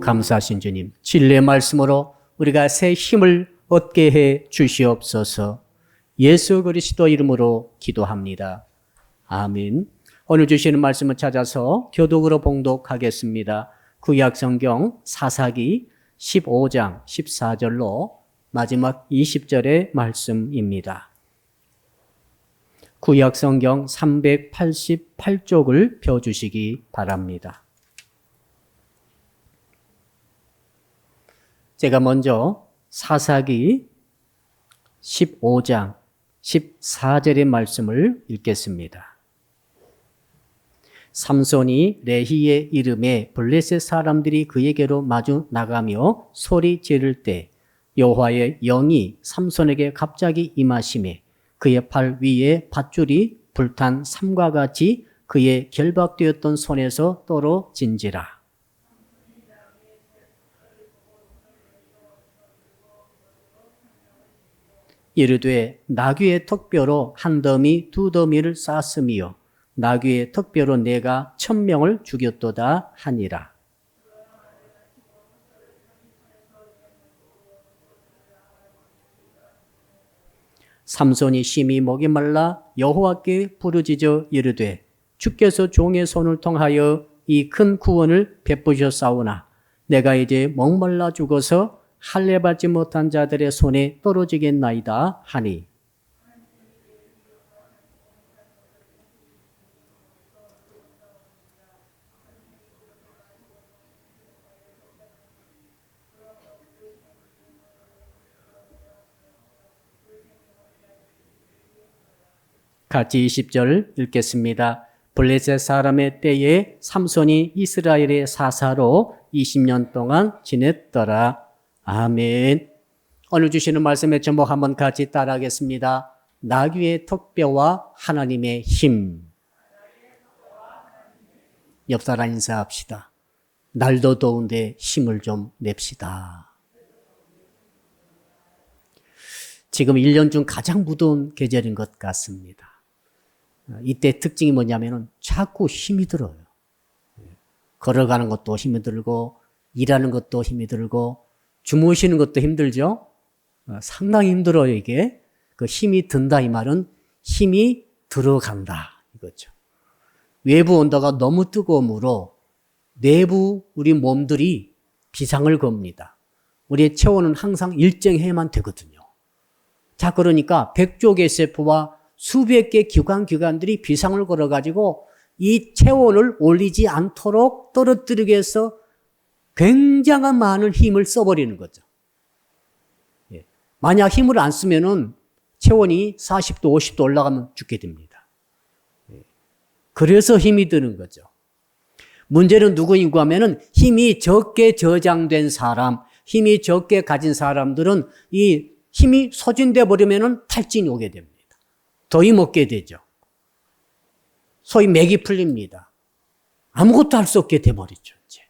감사하신 주님, 진리의 말씀으로 우리가 새 힘을 얻게 해 주시옵소서. 예수 그리스도 이름으로 기도합니다. 아멘. 오늘 주시는 말씀을 찾아서 교독으로 봉독하겠습니다. 구약성경 사사기 15장 14절로 마지막 20절의 말씀입니다. 구약성경 388쪽을 펴주시기 바랍니다. 제가 먼저 사사기 15장 14절의 말씀을 읽겠습니다. 삼손이 레히의 이름에 블레셋 사람들이 그에게로 마주 나가며 소리 지를 때 여호와의 영이 삼손에게 갑자기 임하시매 그의 팔 위에 밧줄이 불탄 삼과 같이 그의 결박되었던 손에서 떨어진지라. 이르되 나귀의 턱뼈로 한 더미 두 더미를 쌌으며 나귀의 턱뼈로 내가 1000명을 죽였도다 하니라. 삼손이 심히 목이 말라 여호와께 부르짖어 이르되 주께서 종의 손을 통하여 이 큰 구원을 베푸셨사오나 내가 이제 목말라 죽어서 할례 받지 못한 자들의 손에 떨어지겠나이다 하니 같이 20절 읽겠습니다. 블레셋 사람의 때에 삼손이 이스라엘의 사사로 20년 동안 지냈더라. 아멘. 오늘 주시는 말씀의 제목 한번 같이 따라하겠습니다. 나귀의 턱뼈와 하나님의 힘. 옆 사람 인사합시다. 날도 더운데 힘을 좀 냅시다. 지금 1년 중 가장 무더운 계절인 것 같습니다. 이때 특징이 뭐냐면은 자꾸 힘이 들어요. 걸어가는 것도 힘이 들고, 일하는 것도 힘이 들고, 주무시는 것도 힘들죠? 상당히 힘들어요, 이게. 그 힘이 든다, 이 말은 힘이 들어간다, 이거죠. 외부 온도가 너무 뜨거우므로 내부 우리 몸들이 비상을 겁니다. 우리의 체온은 항상 일정해야만 되거든요. 자, 그러니까 100조 개 세포와 수백 개 기관들이 비상을 걸어가지고 이 체온을 올리지 않도록 떨어뜨리기 위해서 굉장한 많은 힘을 써버리는 거죠. 만약 힘을 안 쓰면은 체온이 40도, 50도 올라가면 죽게 됩니다. 그래서 힘이 드는 거죠. 문제는 누구인가 하면은 힘이 적게 저장된 사람, 힘이 적게 가진 사람들은 이 힘이 소진돼 버리면은 탈진이 오게 됩니다. 더위 먹게 되죠. 소위 맥이 풀립니다. 아무것도 할 수 없게 돼버리죠. 이제.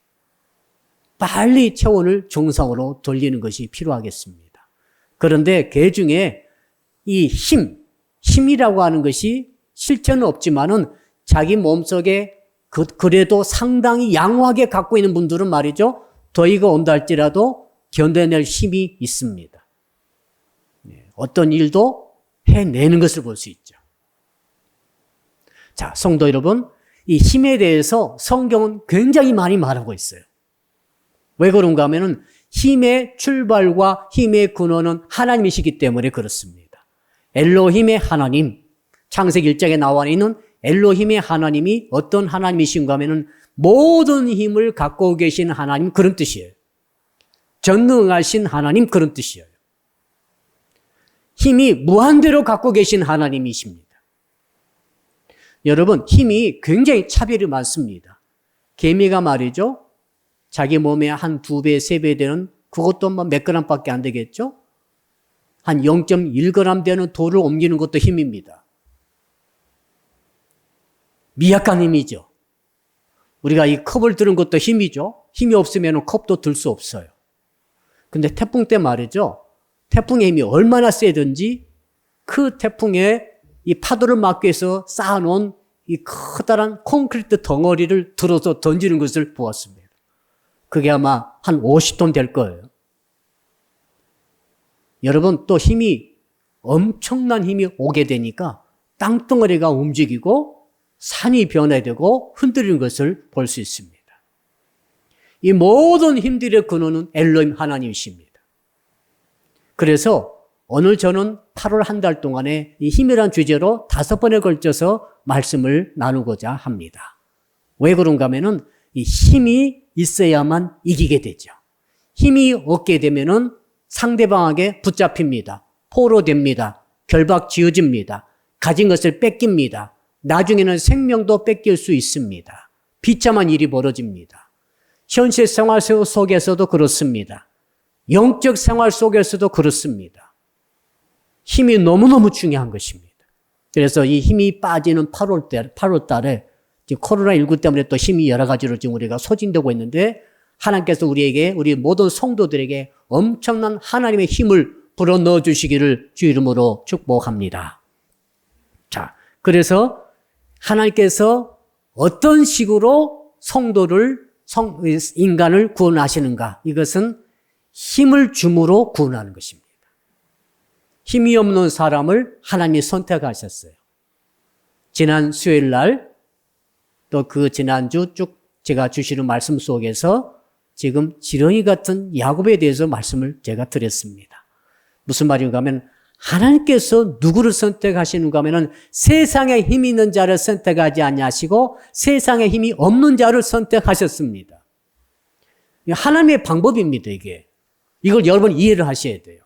빨리 체온을 정상으로 돌리는 것이 필요하겠습니다. 그런데 그 중에 이 힘이라고 하는 것이 실체는 없지만은 자기 몸속에 그래도 상당히 양호하게 갖고 있는 분들은 말이죠. 더위가 온다 할지라도 견뎌낼 힘이 있습니다. 어떤 일도 해내는 것을 볼 수 있죠. 자, 성도 여러분, 이 힘에 대해서 성경은 굉장히 많이 말하고 있어요. 왜 그런가 하면은 힘의 출발과 힘의 근원은 하나님이시기 때문에 그렇습니다. 엘로힘의 하나님, 창세기 1장에 나와 있는 엘로힘의 하나님이 어떤 하나님이신가 하면은 모든 힘을 갖고 계신 하나님, 그런 뜻이에요. 전능하신 하나님, 그런 뜻이에요. 힘이 무한대로 갖고 계신 하나님이십니다. 여러분, 힘이 굉장히 차별이 많습니다. 개미가 말이죠. 자기 몸에 한 2배, 3배 되는, 그것도 몇 그램밖에 안 되겠죠? 한 0.1g 되는 돌을 옮기는 것도 힘입니다. 미약한 힘이죠. 우리가 이 컵을 드는 것도 힘이죠. 힘이 없으면 컵도 들 수 없어요. 근데 태풍 때 말이죠. 태풍의 힘이 얼마나 세든지 그 태풍에 이 파도를 막기 위해서 쌓아놓은 이 커다란 콘크리트 덩어리를 들어서 던지는 것을 보았습니다. 그게 아마 한 50톤 될 거예요. 여러분, 또 엄청난 힘이 오게 되니까 땅덩어리가 움직이고 산이 변화되고 흔들리는 것을 볼 수 있습니다. 이 모든 힘들의 근원은 엘로힘 하나님이십니다. 그래서 오늘 저는 8월 한 달 동안에 이 힘이란 주제로 5번에 걸쳐서 말씀을 나누고자 합니다. 왜 그런가 하면은 이 힘이 있어야만 이기게 되죠. 힘이 없게 되면은 상대방에게 붙잡힙니다. 포로됩니다. 결박 지어집니다. 가진 것을 뺏깁니다. 나중에는 생명도 뺏길 수 있습니다. 비참한 일이 벌어집니다. 현실 생활 속에서도 그렇습니다. 영적 생활 속에서도 그렇습니다. 힘이 너무너무 중요한 것입니다. 그래서 이 힘이 빠지는 8월 달에 지금 코로나19 때문에 또 힘이 여러 가지로 지금 우리가 소진되고 있는데 하나님께서 우리 모든 성도들에게 엄청난 하나님의 힘을 불어넣어 주시기를 주 이름으로 축복합니다. 자, 그래서 하나님께서 어떤 식으로 인간을 구원하시는가? 이것은 힘을 줌으로 구원하는 것입니다. 힘이 없는 사람을 하나님이 선택하셨어요. 지난 수요일 날, 또 그 지난주 쭉 제가 주시는 말씀 속에서 지금 지렁이 같은 야곱에 대해서 말씀을 제가 드렸습니다. 무슨 말인가 하면 하나님께서 누구를 선택하시는가 하면 세상에 힘이 있는 자를 선택하지 아니하시고 세상에 힘이 없는 자를 선택하셨습니다. 하나님의 방법입니다, 이게. 이걸 여러분 이해를 하셔야 돼요.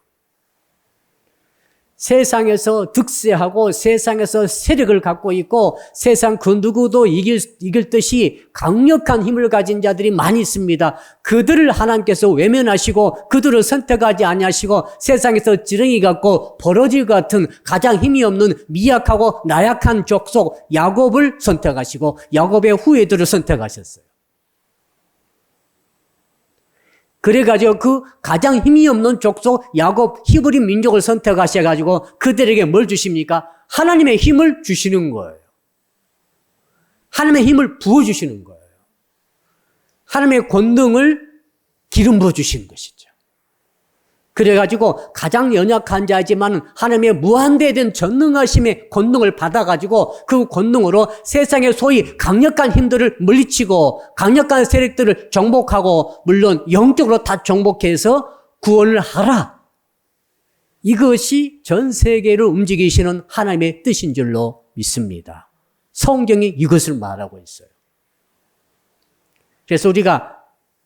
세상에서 득세하고 세상에서 세력을 갖고 있고 세상 그 누구도 이길 듯이 강력한 힘을 가진 자들이 많이 있습니다. 그들을 하나님께서 외면하시고 그들을 선택하지 아니하시고 세상에서 지렁이 같고 버러지 같은 가장 힘이 없는 미약하고 나약한 족속 야곱을 선택하시고 야곱의 후예들을 선택하셨어요. 그래가지고 그 가장 힘이 없는 족속 야곱 히브리 민족을 선택하셔가지고 그들에게 뭘 주십니까? 하나님의 힘을 주시는 거예요. 하나님의 힘을 부어주시는 거예요. 하나님의 권능을 기름 부어주시는 것이죠. 그래가지고 가장 연약한 자이지만 하나님의 무한대된 전능하심의 권능을 받아가지고 그 권능으로 세상의 소위 강력한 힘들을 물리치고 강력한 세력들을 정복하고 물론 영적으로 다 정복해서 구원을 하라. 이것이 전 세계를 움직이시는 하나님의 뜻인 줄로 믿습니다. 성경이 이것을 말하고 있어요. 그래서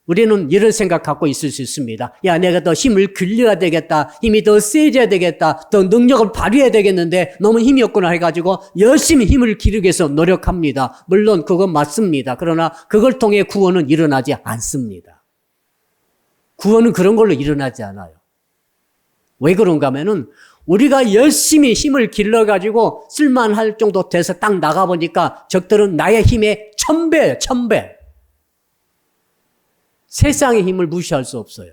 우리는 이런 생각 갖고 있을 수 있습니다. 야, 내가 더 힘을 길러야 되겠다. 힘이 더 세져야 되겠다. 더 능력을 발휘해야 되겠는데 너무 힘이 없구나 해가지고 열심히 힘을 기르기 위해서 노력합니다. 물론 그건 맞습니다. 그러나 그걸 통해 구원은 일어나지 않습니다. 구원은 그런 걸로 일어나지 않아요. 왜 그런가 하면은 우리가 열심히 힘을 길러가지고 쓸만할 정도 돼서 딱 나가보니까 적들은 나의 힘의 1000배예요. 1000배. 세상의 힘을 무시할 수 없어요.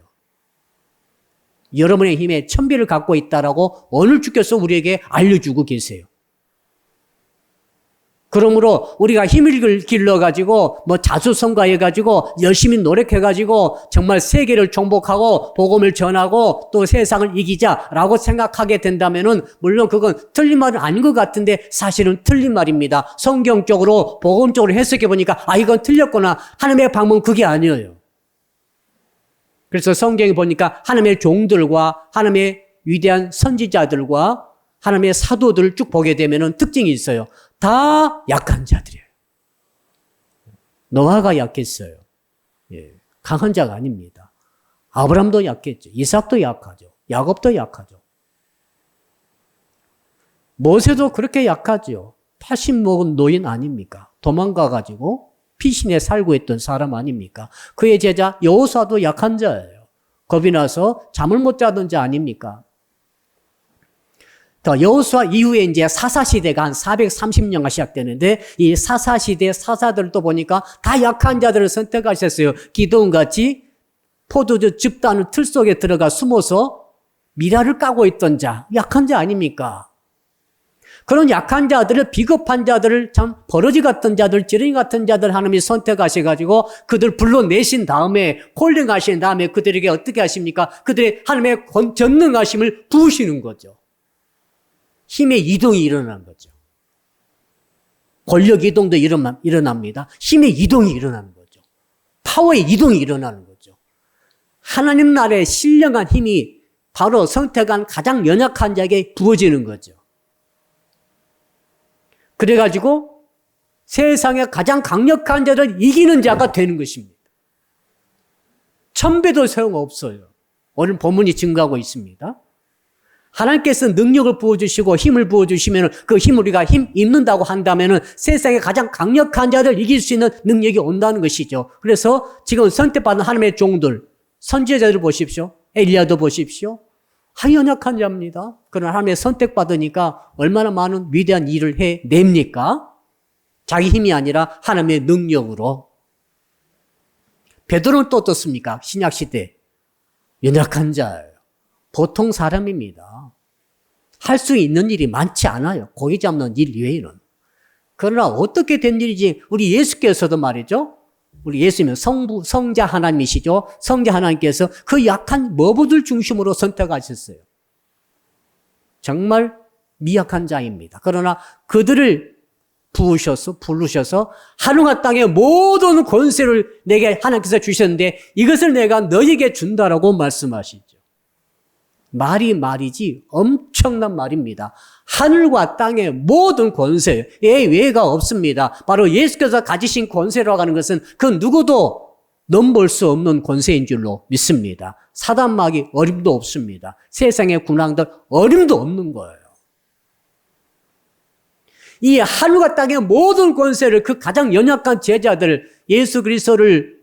여러분의 힘에 1000배를 갖고 있다라고 오늘 주께서 우리에게 알려주고 계세요. 그러므로 우리가 힘을 길러가지고 자수성가해가지고 열심히 노력해가지고 정말 세계를 정복하고 복음을 전하고 또 세상을 이기자라고 생각하게 된다면은 물론 그건 틀린 말은 아닌 것 같은데 사실은 틀린 말입니다. 성경적으로 복음적으로 해석해 보니까 이건 틀렸구나. 하나님의 방법은 그게 아니에요. 그래서 성경에 보니까 하나님의 종들과 하나님의 위대한 선지자들과 하나님의 사도들을 쭉 보게 되면 특징이 있어요. 다 약한 자들이에요. 노아가 약했어요. 강한 자가 아닙니다. 아브라함도 약했죠. 이삭도 약하죠. 야곱도 약하죠. 모세도 그렇게 약하죠. 80 먹은 노인 아닙니까? 도망가가지고 피신에 살고 있던 사람 아닙니까? 그의 제자 여호수아도 약한 자예요. 겁이 나서 잠을 못 자던 자 아닙니까? 더 여호수아 이후에 이제 사사시대가 한 430년가 시작되는데 이 사사시대 사사들도 보니까 다 약한 자들을 선택하셨어요. 기드온같이 포도주 집단의 틀 속에 들어가 숨어서 미라를 까고 있던 자, 약한 자 아닙니까? 그런 약한 자들을, 비겁한 자들을, 참 버러지 같은 자들, 지렁이 같은 자들 하나님이 선택하셔가지고 그들 불러내신 다음에, 콜링하신 다음에 그들에게 어떻게 하십니까? 그들의 하나님의 전능하심을 부으시는 거죠. 힘의 이동이 일어나는 거죠. 권력 이동도 일어납니다. 힘의 이동이 일어나는 거죠. 파워의 이동이 일어나는 거죠. 하나님 나라의 신령한 힘이 바로 선택한 가장 연약한 자에게 부어지는 거죠. 그래가지고 세상의 가장 강력한 자를 이기는 자가 되는 것입니다. 천배도 소용없어요. 오늘 본문이 증거하고 있습니다. 하나님께서 능력을 부어주시고 힘을 부어주시면 그 힘을 우리가 입는다고 한다면 세상의 가장 강력한 자를 이길 수 있는 능력이 온다는 것이죠. 그래서 지금 선택받은 하나님의 종들, 선지자들 보십시오. 엘리야도 보십시오. 연약한 자입니다. 그러나 하나님의 선택받으니까 얼마나 많은 위대한 일을 해냅니까? 자기 힘이 아니라 하나님의 능력으로. 베드로는 또 어떻습니까? 신약시대 연약한 자예요. 보통 사람입니다. 할 수 있는 일이 많지 않아요. 고기 잡는 일 이외에는. 그러나 어떻게 된 일이지? 우리 예수께서도 말이죠. 우리 예수님은 성자 하나님이시죠. 성자 하나님께서 그 약한 머부들 중심으로 선택하셨어요. 정말 미약한 자입니다. 그러나 그들을 부르셔서 하늘과 땅의 모든 권세를 내게 하나님께서 주셨는데 이것을 내가 너에게 준다라고 말씀하시죠. 말이지 엄청난 말입니다. 하늘과 땅의 모든 권세, 예외가 없습니다. 바로 예수께서 가지신 권세라고 하는 것은 그 누구도 넘볼 수 없는 권세인 줄로 믿습니다. 사단마귀 어림도 없습니다. 세상의 군왕들 어림도 없는 거예요. 이 하늘과 땅의 모든 권세를 그 가장 연약한 제자들, 예수 그리스도를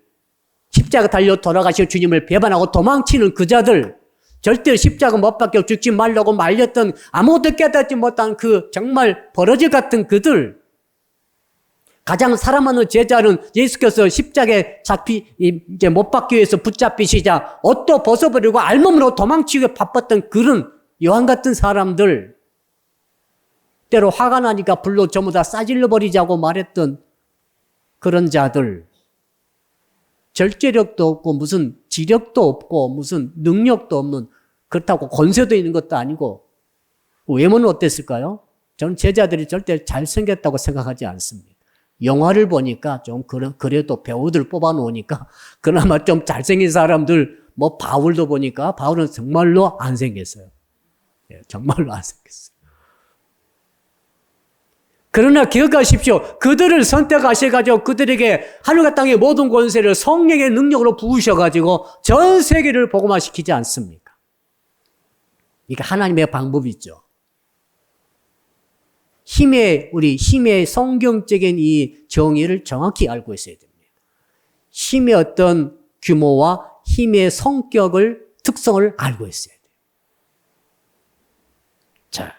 십자가 달려 돌아가신 주님을 배반하고 도망치는 그 자들, 절대 십자가 못 박혀 죽지 말라고 말렸던 아무것도 깨닫지 못한 그 정말 버러지 같은 그들, 가장 사랑하는 제자는 예수께서 십자가에 이제 못 박기 위해서 붙잡히시자 옷도 벗어버리고 알몸으로 도망치기 바빴던 그런 요한 같은 사람들, 때로 화가 나니까 불로 전부 다 싸질러 버리자고 말했던 그런 자들, 절제력도 없고 무슨 지력도 없고 무슨 능력도 없는, 그렇다고 권세도 있는 것도 아니고 외모는 어땠을까요? 저는 제자들이 절대 잘생겼다고 생각하지 않습니다. 영화를 보니까 좀 그래도 배우들 뽑아놓으니까 그나마 좀 잘생긴 사람들, 뭐 바울도 보니까 바울은 정말로 안 생겼어요. 예, 정말로 안 생겼어요. 그러나 기억하십시오. 그들을 선택하셔가지고 그들에게 하늘과 땅의 모든 권세를 성령의 능력으로 부으셔가지고 전 세계를 복음화시키지 않습니까? 이게 하나님의 방법이죠. 우리 힘의 성경적인 이 정의를 정확히 알고 있어야 됩니다. 힘의 어떤 규모와 힘의 성격을, 특성을 알고 있어야 돼요. 자.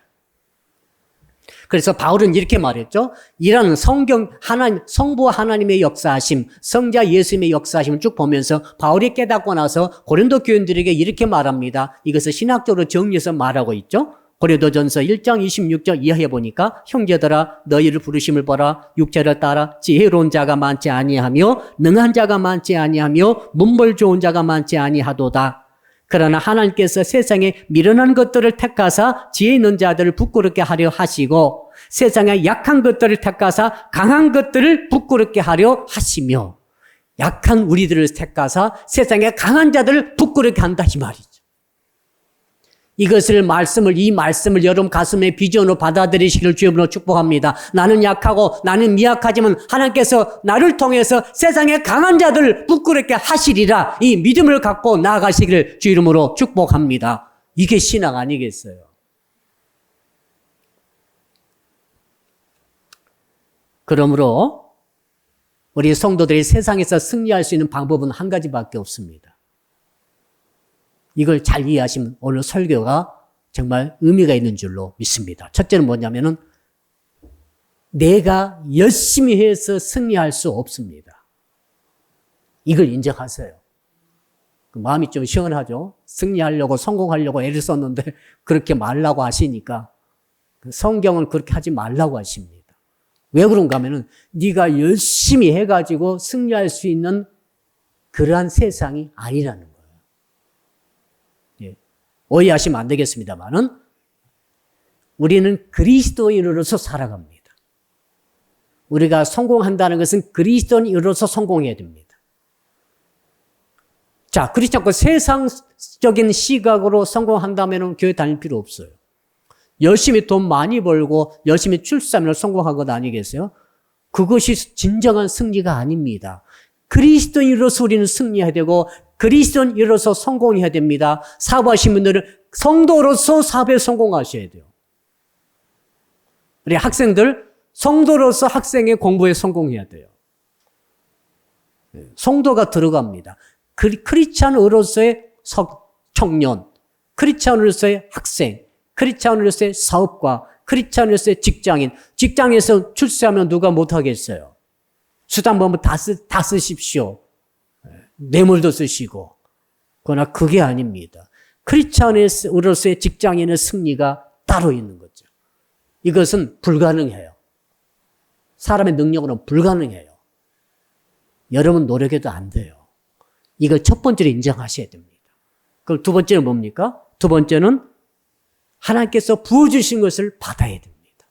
그래서 바울은 이렇게 말했죠. 이라는 성부 하나님의 역사하심, 성자 예수님의 역사하심을 쭉 보면서 바울이 깨닫고 나서 고린도 교인들에게 이렇게 말합니다. 이것을 신학적으로 정리해서 말하고 있죠. 고린도전서 1장 26절 이하에 보니까 형제들아 너희를 부르심을 보라. 육체를 따라 지혜로운 자가 많지 아니하며 능한 자가 많지 아니하며 문벌 좋은 자가 많지 아니하도다. 그러나 하나님께서 세상에 미련한 것들을 택하사 지혜 있는 자들을 부끄럽게 하려 하시고 세상에 약한 것들을 택하사 강한 것들을 부끄럽게 하려 하시며, 약한 우리들을 택하사 세상에 강한 자들을 부끄럽게 한다 이 말이죠. 이 말씀을 여러분 가슴에 비전으로 받아들이시기를 주님으로 축복합니다. 나는 약하고 나는 미약하지만 하나님께서 나를 통해서 세상의 강한 자들을 부끄럽게 하시리라. 이 믿음을 갖고 나아가시기를 주 이름으로 축복합니다. 이게 신앙 아니겠어요? 그러므로 우리 성도들이 세상에서 승리할 수 있는 방법은 한 가지밖에 없습니다. 이걸 잘 이해하시면 오늘 설교가 정말 의미가 있는 줄로 믿습니다. 첫째는 뭐냐면은 내가 열심히 해서 승리할 수 없습니다. 이걸 인정하세요. 마음이 좀 시원하죠? 승리하려고 성공하려고 애를 썼는데 그렇게 말라고 하시니까 성경은 그렇게 하지 말라고 하십니다. 왜 그런가 하면은 네가 열심히 해가지고 승리할 수 있는 그러한 세상이 아니라는 거예요. 예. 오해하시면 안 되겠습니다만은 우리는 그리스도인으로서 살아갑니다. 우리가 성공한다는 것은 그리스도인으로서 성공해야 됩니다. 자, 그렇지 않고 세상적인 시각으로 성공한다면 교회 다닐 필요 없어요. 열심히 돈 많이 벌고 열심히 출산을 성공한 것 아니겠어요? 그것이 진정한 승리가 아닙니다. 그리스도인으로서 우리는 승리해야 되고 그리스도인으로서 성공해야 됩니다. 사업하신 분들은 성도로서 사업에 성공하셔야 돼요. 우리 학생들 성도로서 학생의 공부에 성공해야 돼요. 성도가 들어갑니다. 크리스찬으로서의 청년, 크리스찬으로서의 학생, 크리스찬으로서의 사업가, 크리스찬으로서의 직장인, 직장에서 출세하면 누가 못하겠어요. 수단 보면 다 쓰십시오. 뇌물도 쓰시고. 그러나 그게 아닙니다. 크리스찬으로서의 직장인의 승리가 따로 있는 거죠. 이것은 불가능해요. 사람의 능력으로는 불가능해요. 여러분 노력해도 안 돼요. 이걸 첫 번째로 인정하셔야 됩니다. 그럼 두 번째는 뭡니까? 두 번째는 하나님께서 부어주신 것을 받아야 됩니다.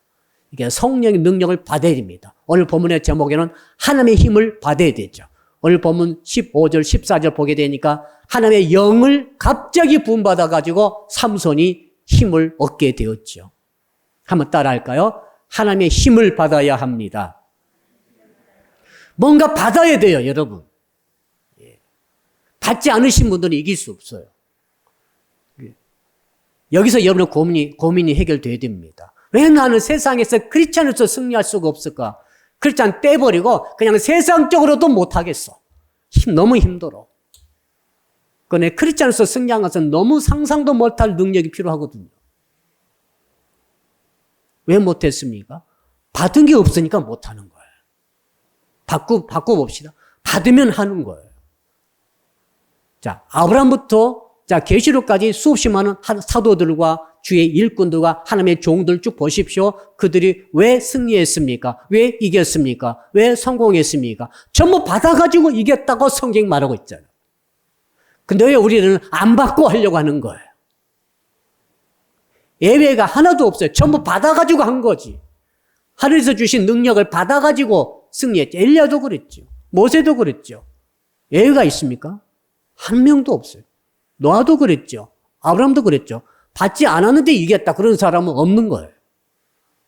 이게 성령의 능력을 받아야 됩니다. 오늘 본문의 제목에는 하나님의 힘을 받아야 되죠. 오늘 본문 15절, 14절 보게 되니까 하나님의 영을 갑자기 부음받아가지고 삼손이 힘을 얻게 되었죠. 한번 따라 할까요? 하나님의 힘을 받아야 합니다. 뭔가 받아야 돼요, 여러분. 받지 않으신 분들은 이길 수 없어요. 여기서 여러분의 고민이 해결돼야 됩니다. 왜 나는 세상에서 크리스찬으로서 승리할 수가 없을까? 크리스찬 떼버리고 그냥 세상적으로도 못하겠어. 너무 힘들어. 그런데 크리스찬으로서 승리한 것은 너무 상상도 못할 능력이 필요하거든요. 왜 못했습니까? 받은 게 없으니까 못하는 거예요. 바꿔봅시다. 받으면 하는 거예요. 자, 아브라함부터 계시록까지 수없이 많은 사도들과 주의 일꾼들과 하나님의 종들 쭉 보십시오. 그들이 왜 승리했습니까? 왜 이겼습니까? 왜 성공했습니까? 전부 받아가지고 이겼다고 성경이 말하고 있잖아요. 근데 왜 우리는 안 받고 하려고 하는 거예요? 예외가 하나도 없어요. 전부 받아가지고 한 거지. 하늘에서 주신 능력을 받아가지고 승리했죠. 엘리야도 그랬죠. 모세도 그랬죠. 예외가 있습니까? 한 명도 없어요. 노아도 그랬죠. 아브라함도 그랬죠. 받지 않았는데 이겼다. 그런 사람은 없는 거예요.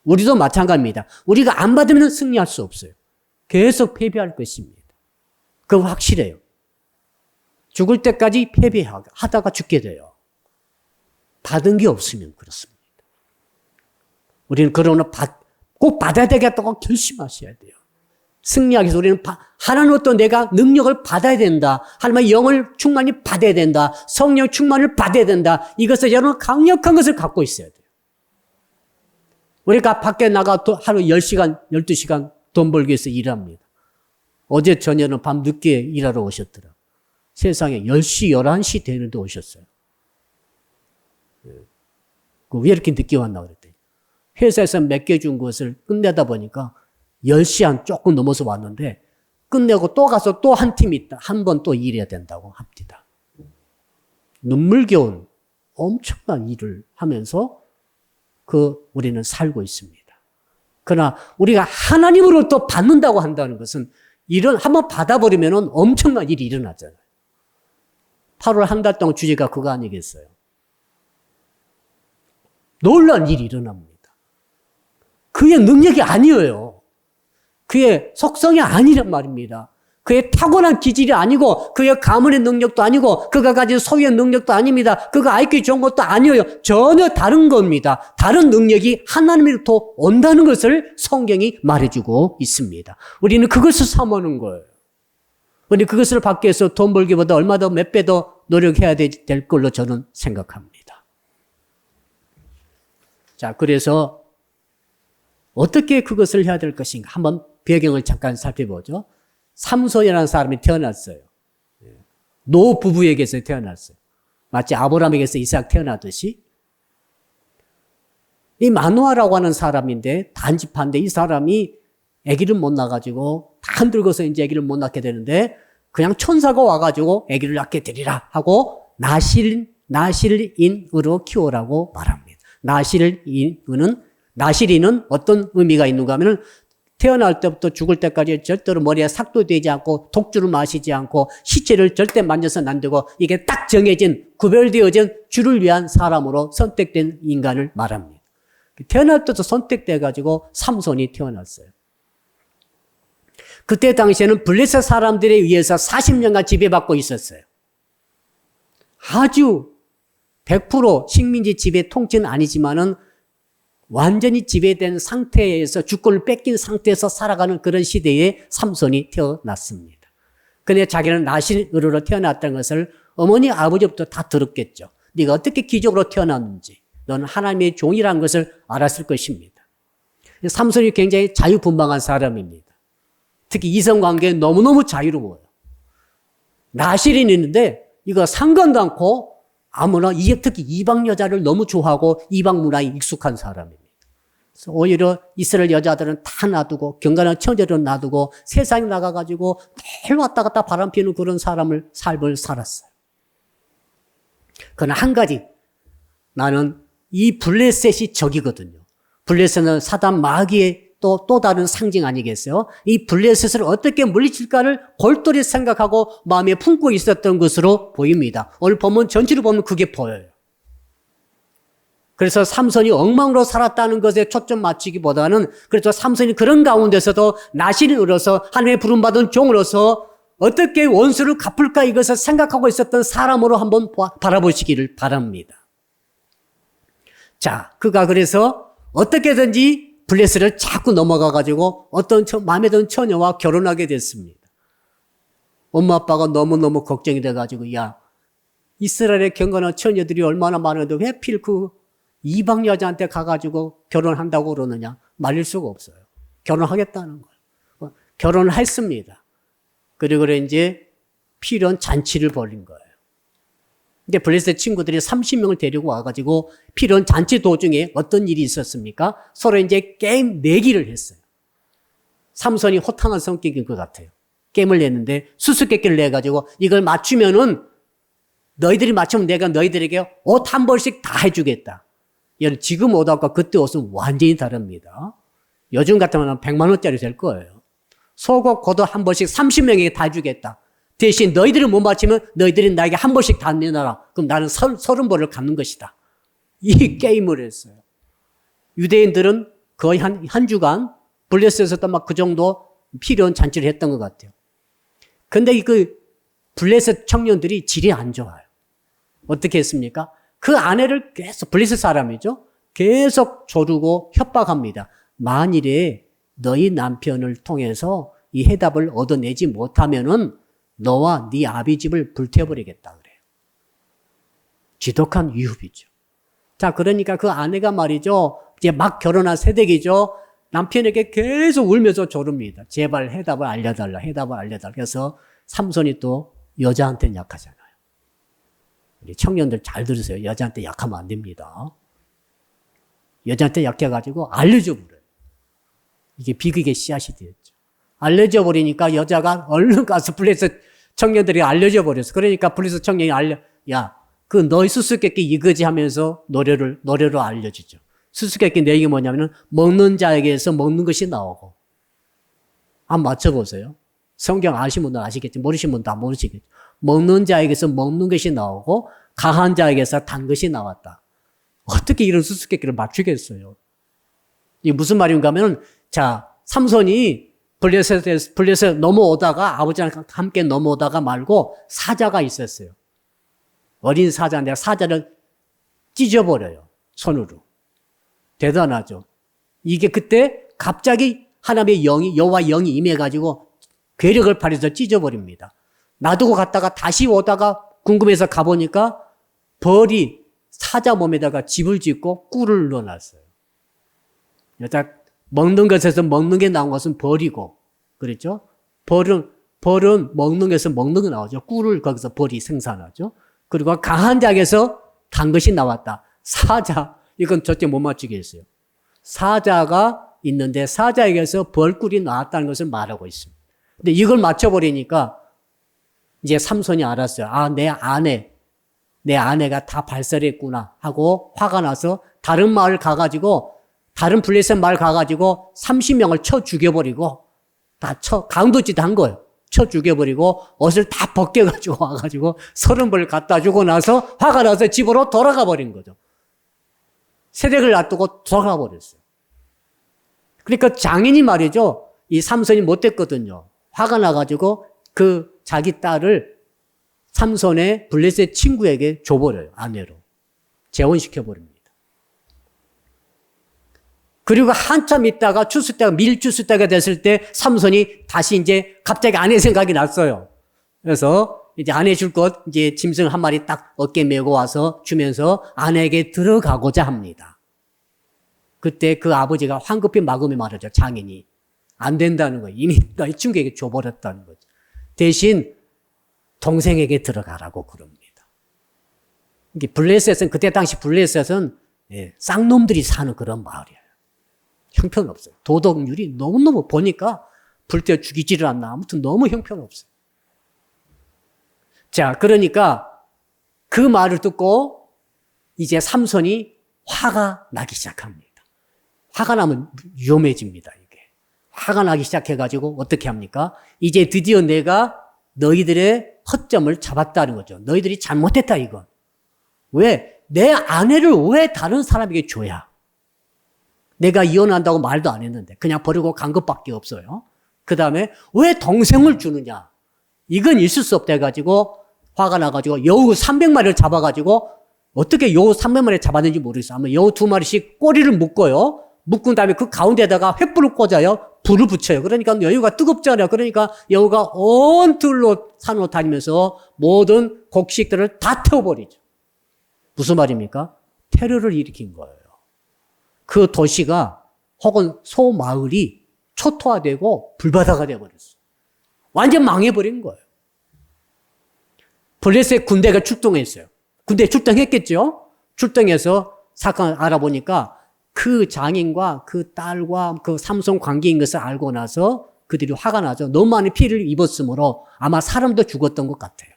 우리도 마찬가지입니다. 우리가 안 받으면 승리할 수 없어요. 계속 패배할 것입니다. 그거 확실해요. 죽을 때까지 패배하다가 죽게 돼요. 받은 게 없으면 그렇습니다. 우리는 그러나 꼭 받아야 되겠다고 결심하셔야 돼요. 승리하기 위해서 우리는 하나님으로부터 내가 능력을 받아야 된다. 하나님의 영을 충만히 받아야 된다. 성령 충만을 받아야 된다. 이것을 여러분 강력한 것을 갖고 있어야 돼요. 우리가 밖에 나가 하루 10시간, 12시간 돈 벌기 위해서 일합니다. 어제 저녁에는 밤 늦게 일하러 오셨더라. 세상에 10시, 11시 되는데 오셨어요. 왜 이렇게 늦게 왔나 그랬더니 회사에서 맡겨준 것을 끝내다 보니까 10시 한 조금 넘어서 왔는데 끝내고 또 가서 또 한 팀이 있다. 한 번 또 일해야 된다고 합니다. 눈물겨운 엄청난 일을 하면서 우리는 살고 있습니다. 그러나 우리가 하나님으로부터 받는다고 한다는 것은 한번 받아버리면 엄청난 일이 일어나잖아요. 8월 한 달 동안 주제가 그거 아니겠어요? 놀라운 일이 일어납니다. 그의 능력이 아니에요. 그의 속성이 아니란 말입니다. 그의 타고난 기질이 아니고 그의 가문의 능력도 아니고 그가 가진 소유의 능력도 아닙니다. 그가 IQ 좋은 것도 아니에요. 전혀 다른 겁니다. 다른 능력이 하나님으로부터 온다는 것을 성경이 말해주고 있습니다. 우리는 그것을 사모하는 거예요. 우리 그것을 받기 위해서 돈 벌기보다 얼마 더 몇 배 더 노력해야 될 걸로 저는 생각합니다. 자, 그래서 어떻게 그것을 해야 될 것인가? 한번 배경을 잠깐 살펴보죠. 삼손이라는 사람이 태어났어요. 노 부부에게서 태어났어요. 마치 아브라함에게서 이삭 태어나듯이. 이 마누아라고 하는 사람인데 단지파인데 이 사람이 아기를 못 낳아가지고 다 흔들고서 이제 아기를 못 낳게 되는데 그냥 천사가 와가지고 아기를 낳게 되리라 하고 나실인으로 키우라고 말합니다. 나실인은 어떤 의미가 있는가 하면은 태어날 때부터 죽을 때까지 절대로 머리에 삭도 되지 않고 독주를 마시지 않고 시체를 절대 만져서는 안 되고 이게 딱 정해진 구별되어진 주를 위한 사람으로 선택된 인간을 말합니다. 태어날 때도 선택돼가지고 삼손이 태어났어요. 그때 당시에는 블레셋 사람들에 의해서 40년간 지배받고 있었어요. 아주 100% 식민지 지배 통치는 아니지만은 완전히 지배된 상태에서 주권을 뺏긴 상태에서 살아가는 그런 시대에 삼손이 태어났습니다. 근데 자기는 나실으로 태어났다는 것을 어머니 아버지부터 다 들었겠죠. 네가 어떻게 기적으로 태어났는지 너는 하나님의 종이라는 것을 알았을 것입니다. 삼손이 굉장히 자유분방한 사람입니다. 특히 이성관계에 너무너무 자유로워요. 나실이 있는데 이거 상관도 않고 아무나 특히 이방 여자를 너무 좋아하고 이방 문화에 익숙한 사람입니다. 그래서 오히려 이스라엘 여자들은 다 놔두고 경건한 처제를 놔두고 세상에 나가가지고 매일 왔다 갔다 바람 피우는 그런 삶을 살았어요. 그러나 한 가지 나는 이 블레셋이 적이거든요. 블레셋은 사단 마귀의 또 다른 상징 아니겠어요? 이 블레셋을 어떻게 물리칠까를 골똘히 생각하고 마음에 품고 있었던 것으로 보입니다. 오늘 본문 전체를 보면 그게 보여요. 그래서 삼손이 엉망으로 살았다는 것에 초점 맞추기보다는 그래서 삼손이 그런 가운데서도 나실인으로서 하나님의 부름받은 종으로서 어떻게 원수를 갚을까 이것을 생각하고 있었던 사람으로 한번 바라보시기를 바랍니다. 자, 그가 그래서 어떻게든지 블레셋을 자꾸 넘어가가지고 어떤 마음에 드는 처녀와 결혼하게 됐습니다. 엄마 아빠가 너무너무 걱정이 돼가지고 야 이스라엘의 경건한 처녀들이 얼마나 많은데 왜 하필 그 이방 여자한테 가가지고 결혼한다고 그러느냐 말릴 수가 없어요. 결혼하겠다는 거예요. 결혼을 했습니다. 그리고 이제 필연 잔치를 벌인 거예요. 근데 블레셋 친구들이 30명을 데리고 와가지고 필연 잔치 도중에 어떤 일이 있었습니까? 서로 이제 게임 내기를 했어요. 삼손이 호탕한 성격인 것 같아요. 게임을 냈는데 수수께끼를 내가지고 이걸 맞추면은 너희들이 맞추면 내가 너희들에게 옷 한 벌씩 다 해주겠다. 지금 옷하고 그때 옷은 완전히 다릅니다. 요즘 같으면 100만 원짜리 될 거예요. 속옷 겉옷 한 벌씩 30명에게 다 주겠다. 대신 너희들이 못 맞추면 너희들이 나에게 한 벌씩 다 내놔라. 그럼 나는 30벌을 갚는 것이다. 이 게임을 했어요. 유대인들은 거의 한 주간 블레셋에서도 막 그 정도 필요한 잔치를 했던 것 같아요. 근데 그 블레셋 청년들이 질이 안 좋아요. 어떻게 했습니까? 그 아내를 계속 블레셋 사람이죠. 계속 조르고 협박합니다. 만일에 너희 남편을 통해서 이 해답을 얻어내지 못하면은 너와 네 아비 집을 불태워버리겠다 그래요. 지독한 위협이죠. 자, 그러니까 그 아내가 말이죠. 이제 막 결혼한 새댁이죠. 남편에게 계속 울면서 조릅니다. 제발 해답을 알려달라. 그래서 삼손이 또 여자한테는 약하잖아요. 우리 청년들 잘 들으세요. 여자한테 약하면 안 됩니다. 여자한테 약해가지고 알려줘 버려요. 이게 비극의 씨앗이 되었죠. 알려져 버리니까 여자가 얼른 가서 블레셋 청년들이 알려져 버렸어. 그러니까 블레셋 청년이 그 너희 수수께끼 이거지 하면서 노래로 알려주죠. 수수께끼 내용이 뭐냐면은 먹는 자에게서 먹는 것이 나오고. 한번 맞춰보세요. 성경 아시는 분은 아시겠지. 모르시는 분은 다 모르시겠죠. 먹는 자에게서 먹는 것이 나오고 강한 자에게서 단 것이 나왔다. 어떻게 이런 수수께끼를 맞추겠어요? 이게 무슨 말인가 하면은 자, 삼손이 블레셋 넘어오다가 아버지랑 함께 넘어오다가 말고 사자가 있었어요. 어린 사자인데 사자를 찢어버려요. 손으로. 대단하죠. 이게 그때 갑자기 하나님의 여호와 영이 임해가지고 괴력을 발휘해서 찢어버립니다. 놔두고 갔다가 다시 오다가 궁금해서 가보니까 벌이 사자 몸에다가 집을 짓고 꿀을 넣어놨어요. 여자 먹는 것에서 먹는 게 나온 것은 벌이고, 그렇죠? 벌은 먹는 것에서 먹는 게 나오죠. 꿀을 거기서 벌이 생산하죠. 그리고 강한 작에서 단 것이 나왔다. 사자, 이건 절대 못 맞추겠어요. 사자가 있는데 사자에게서 벌꿀이 나왔다는 것을 말하고 있습니다. 근데 이걸 맞춰버리니까 이제 삼손이 알았어요. 아, 내 아내가 다 발설했구나 하고 화가 나서 다른 마을 가가지고 다른 블레셋 마을 가가지고 30명을 쳐 죽여버리고 강도짓 한 거예요. 쳐 죽여버리고 옷을 다 벗겨가지고 와가지고 30벌 갖다 주고 나서 화가 나서 집으로 돌아가 버린 거죠. 세력을 놔두고 돌아가 버렸어요. 그러니까 장인이 말이죠. 이 삼손이 못됐거든요. 화가 나가지고 그 자기 딸을 삼손의 블레셋 친구에게 줘버려요. 아내로. 재혼시켜버립니다. 그리고 한참 있다가 밀주스 때가 됐을 때 삼손이 다시 이제 갑자기 아내 생각이 났어요. 그래서 이제 아내 줄 것 이제 짐승 한 마리 딱 어깨에 메고 와서 주면서 아내에게 들어가고자 합니다. 그때 그 아버지가 황급히 막으며 말하죠. 장인이. 안 된다는 거예요. 이미 너희 친구에게 줘버렸다는 거죠. 대신 동생에게 들어가라고 그럽니다. 이게 블레셋은 그때 당시 블레셋은 쌍놈들이 사는 그런 마을이에요. 형편없어요. 도덕률이 너무너무 보니까 불태워 죽이지를 않나. 아무튼 너무 형편없어요. 자, 그러니까 그 말을 듣고 이제 삼손이 화가 나기 시작합니다. 화가 나면 위험해집니다, 이게. 화가 나기 시작해가지고 어떻게 합니까? 이제 드디어 내가 너희들의 허점을 잡았다는 거죠. 너희들이 잘못했다, 이건. 왜? 내 아내를 왜 다른 사람에게 줘야? 내가 이혼한다고 말도 안 했는데 그냥 버리고 간 것밖에 없어요. 그 다음에 왜 동생을 주느냐? 이건 있을 수 없다 해가지고 화가 나가지고 여우 300마리를 잡아가지고 어떻게 여우 300마리를 잡았는지 모르겠어요. 아마 여우 2마리씩 꼬리를 묶어요. 묶은 다음에 그 가운데다가 횃불을 꽂아요. 불을 붙여요. 그러니까 여우가 뜨겁잖아요. 그러니까 여우가 온 들로 산으로 다니면서 모든 곡식들을 다 태워버리죠. 무슨 말입니까? 테러를 일으킨 거예요. 그 도시가 혹은 소마을이 초토화되고 불바다가 되어버렸어요. 완전 망해버린 거예요. 블레셋 군대가 출동했어요. 군대 출동했겠죠? 출동해서 사건을 알아보니까 그 장인과 그 딸과 그 삼손 관계인 것을 알고 나서 그들이 화가 나죠. 너무 많은 피해를 입었으므로 아마 사람도 죽었던 것 같아요.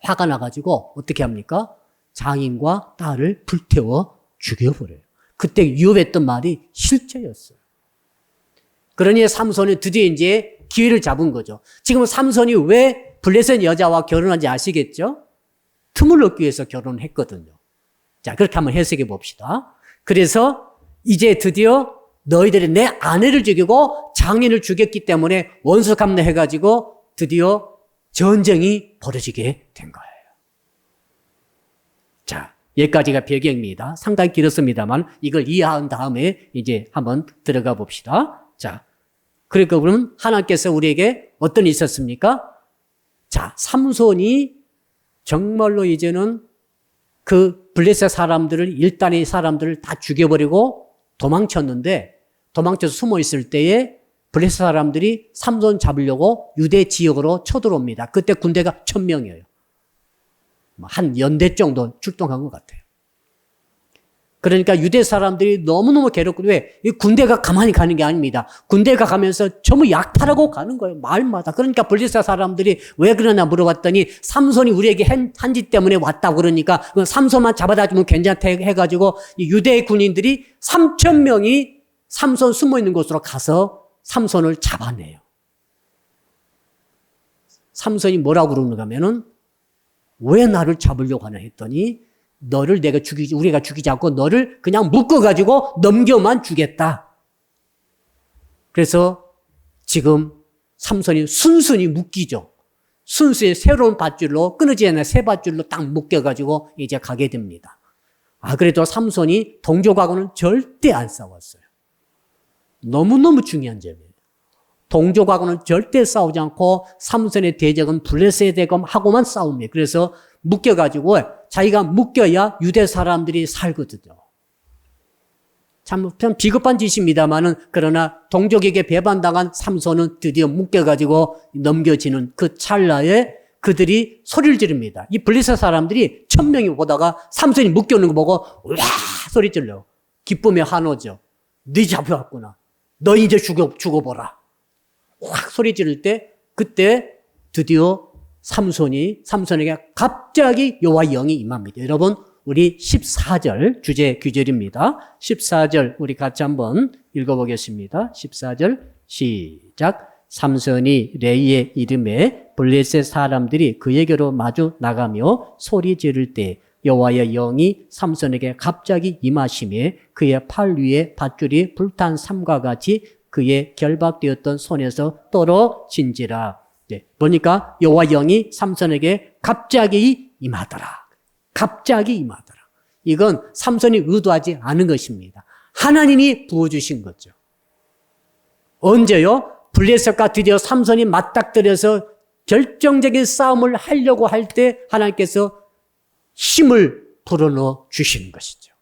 화가 나가지고 어떻게 합니까? 장인과 딸을 불태워 죽여버려요. 그때 위협했던 말이 실제였어요. 그러니 삼손이 드디어 이제 기회를 잡은 거죠. 지금 삼손이 왜 블레셋 여자와 결혼한지 아시겠죠? 틈을 얻기 위해서 결혼을 했거든요. 자, 그렇게 한번 해석해 봅시다. 그래서 이제 드디어 너희들이 내 아내를 죽이고 장인을 죽였기 때문에 원수감내해가지고 드디어 전쟁이 벌어지게 된 거예요. 자, 여기까지가 배경입니다. 상당히 길었습니다만 이걸 이해한 다음에 이제 한번 들어가 봅시다. 자, 그러니까 그러면 하나님께서 우리에게 어떤 일이 있었습니까? 자, 삼손이 정말로 이제는 그 블레셋 사람들을 일단의 사람들을 다 죽여버리고 도망쳤는데 도망쳐서 숨어 있을 때에 블레셋 사람들이 삼손 잡으려고 유대 지역으로 쳐들어옵니다. 그때 군대가 1000명이에요. 한 연대 정도 출동한 것 같아요. 그러니까 유대 사람들이 너무너무 괴롭고 왜? 이 군대가 가만히 가는 게 아닙니다. 군대가 가면서 전부 약탈하고 가는 거예요. 마을마다. 그러니까 블레셋 사람들이 왜 그러나 물어봤더니 삼손이 우리에게 한 짓 때문에 왔다고 그러니까 삼손만 잡아다 주면 괜찮다 해가지고 유대 군인들이 3000명이 삼손 숨어있는 곳으로 가서 삼손을 잡아내요. 삼손이 뭐라고 그러는가 하면은 왜 나를 잡으려고 하나 했더니 너를 우리가 죽이지 않고 너를 그냥 묶어가지고 넘겨만 주겠다. 그래서 지금 삼손이 순순히 묶이죠. 순수히 새로운 밧줄로 끊어지지 않는 새 밧줄로 딱 묶여가지고 이제 가게 됩니다. 그래도 삼손이 동족하고는 절대 안 싸웠어요. 너무너무 중요한 점이에요. 동족하고는 절대 싸우지 않고 삼손의 대적은 블레셋의 대검하고만 싸웁니다. 그래서 묶여가지고 자기가 묶여야 유대 사람들이 살거든요. 참 비겁한 짓입니다만은 그러나 동족에게 배반당한 삼손은 드디어 묶여가지고 넘겨지는 그 찰나에 그들이 소리를 지릅니다. 이 블레셋 사람들이 1000명이 보다가 삼손이 묶여있는 거 보고 와 소리 질러. 기쁨에 한호죠. 너 잡혀왔구나. 너 이제 죽어보라. 확 소리 지를 때 그때 드디어 삼손에게 갑자기 여호와의 영이 임합니다. 여러분 우리 14절 주제 규절입니다. 14절 우리 같이 한번 읽어보겠습니다. 14절 시작. 삼손이 레이의 이름에 블레셋 사람들이 그에게로 마주 나가며 소리 지를 때 여호와의 영이 삼손에게 갑자기 임하시매 그의 팔 위에 밧줄이 불탄 삼과 같이 그의 결박되었던 손에서 떨어진지라. 네, 보니까 여호와의 영이 삼손에게 갑자기 임하더라. 갑자기 임하더라. 이건 삼손이 의도하지 않은 것입니다. 하나님이 부어주신 거죠. 언제요? 블레셋과 드디어 삼손이 맞닥뜨려서 결정적인 싸움을 하려고 할 때 하나님께서 힘을 불어넣어 주시는 것이죠.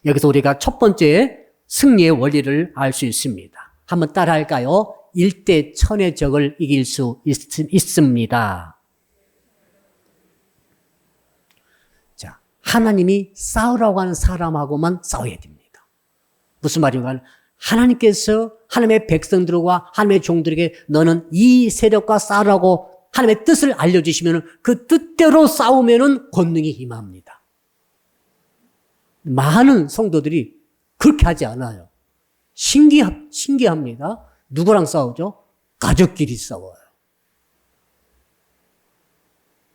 여기서 우리가 첫 번째 승리의 원리를 알 수 있습니다. 한번 따라할까요? 1대 1000의 적을 이길 수 있습니다. 자, 하나님이 싸우라고 하는 사람하고만 싸워야 됩니다. 무슨 말인가? 하나님께서 하나님의 백성들과 하나님의 종들에게 너는 이 세력과 싸우라고 하나님의 뜻을 알려주시면 그 뜻대로 싸우면 권능이 임합니다. 많은 성도들이 그렇게 하지 않아요. 신기합니다. 누구랑 싸우죠? 가족끼리 싸워요.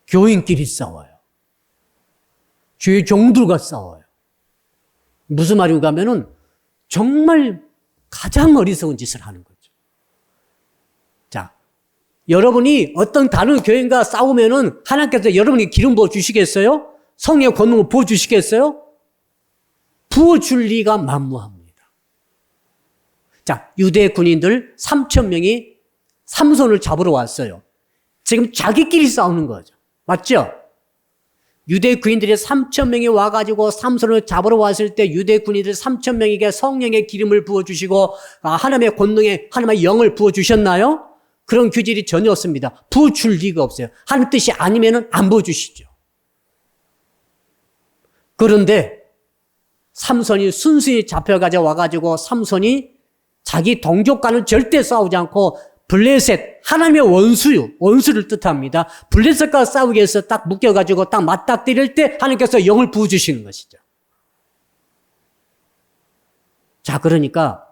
교인끼리 싸워요. 주의 종들과 싸워요. 무슨 말인가 하면은 정말 가장 어리석은 짓을 하는 거죠. 자, 여러분이 어떤 다른 교인과 싸우면은 하나님께서 여러분에게 기름 부어 주시겠어요? 성령의 권능을 부어 주시겠어요? 부어 줄 리가 만무합니다. 자, 유대 군인들 3000명이 삼손을 잡으러 왔어요. 지금 자기끼리 싸우는 거죠. 맞죠? 유대 군인들이 3000명이 와가지고 삼손을 잡으러 왔을 때 유대 군인들 3000명에게 성령의 기름을 부어주시고 하나님의 권능에 하나님의 영을 부어주셨나요? 그런 규질이 전혀 없습니다. 부어줄 리가 없어요. 하나님 뜻이 아니면 안 부어주시죠. 그런데 삼손이 순순히 잡혀가져 와가지고 삼손이 자기 동족과는 절대 싸우지 않고 블레셋, 하나님의 원수를 뜻합니다. 블레셋과 싸우기 위해서 딱 묶여가지고 딱 맞닥뜨릴 때 하나님께서 영을 부어주시는 것이죠. 자, 그러니까